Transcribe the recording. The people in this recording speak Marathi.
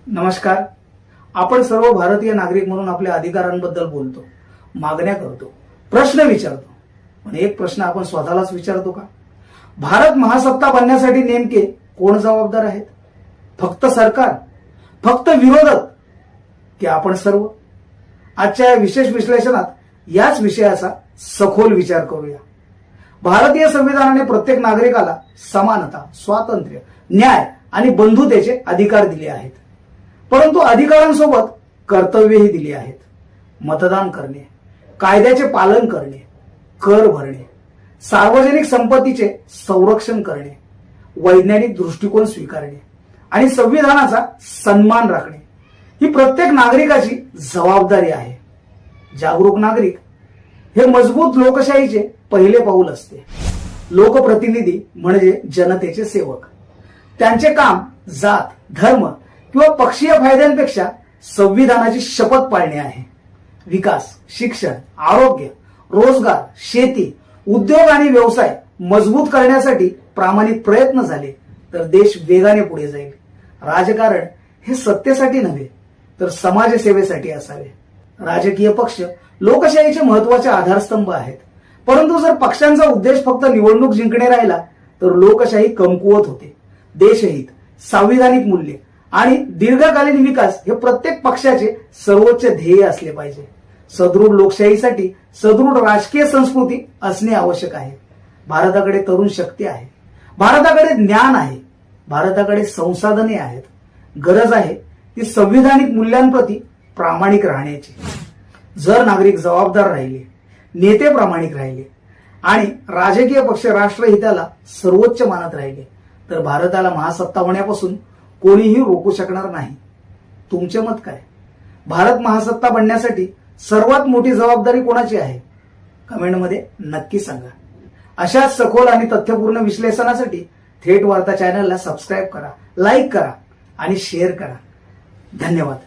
नमस्कार. आपण सर्व भारतीय नागरिक म्हणून आपल्या अधिकारांबद्दल बोलतो, मागण्या करतो, प्रश्न विचारतो. पण एक प्रश्न आपण स्वतःलाच विचारतो का? भारत महासत्ता बनण्यासाठी नेमके कोण जबाबदार आहेत? फक्त सरकार, फक्त विरोधक, की आपण सर्व? आजच्या या विशेष विश्लेषणात याच विषयाचा सखोल विचार करूया. भारतीय संविधानाने प्रत्येक नागरिकाला समानता, स्वातंत्र्य, न्याय आणि बंधुतेचे अधिकार दिले आहेत. परंतु अधिकारांसोबत कर्तव्यही दिली आहेत. मतदान करणे, कायद्याचे पालन करणे, कर भरणे, सार्वजनिक संपत्तीचे संरक्षण करणे, वैज्ञानिक दृष्टिकोन स्वीकारणे आणि संविधानाचा सन्मान राखणे ही प्रत्येक नागरिकाची जबाबदारी आहे. जागरूक नागरिक हे मजबूत लोकशाहीचे पहिले पाऊल असते. लोकप्रतिनिधी म्हणजे जनतेचे सेवक. त्यांचे काम जात, धर्म किंवा पक्षीय फायद्यांपेक्षा संविधानाची शपथ पाळणे आहे. विकास, शिक्षण, आरोग्य, रोजगार, शेती, उद्योग आणि व्यवसाय मजबूत करण्यासाठी प्रामाणिक प्रयत्न झाले तर देश वेगाने पुढे जाईल. राजकारण हे सत्तेसाठी नव्हे तर समाजसेवेसाठी असावे. राजकीय पक्ष लोकशाहीचे महत्वाचे आधारस्तंभ आहेत. परंतु जर पक्षांचा उद्देश फक्त निवडणूक जिंकणे राहिला तर लोकशाही कमकुवत होते. देशहित, संविधानिक मूल्ये आणि दीर्घकालीन विकास हे प्रत्येक पक्षाचे सर्वोच्च ध्येय असले पाहिजे. सदृढ लोकशाहीसाठी सदृढ राजकीय संस्कृती असणे आवश्यक आहे. भारताकडे तरुण शक्ती आहे, भारताकडे ज्ञान आहे, भारताकडे संसाधने आहेत. गरज आहे ती संविधानिक मूल्यांप्रती प्रामाणिक राहण्याची. जर नागरिक जबाबदार राहिले, नेते प्रामाणिक राहिले आणि राजकीय पक्ष राष्ट्रहिताला सर्वोच्च मानत राहिले तर भारताला महासत्ता होण्यापासून कोणीही रोखू शकणार नाही. तुमचे मत काय? भारत महासत्ता बनण्यासाठी सर्वात मोठी जबाबदारी कोणाची आहे? कमेंटमध्ये नक्की सांगा. अशाच सखोल आणि तथ्यपूर्ण विश्लेषणासाठी थेट वार्ता चॅनलला सबस्क्राईब करा, लाईक करा आणि शेअर करा. धन्यवाद.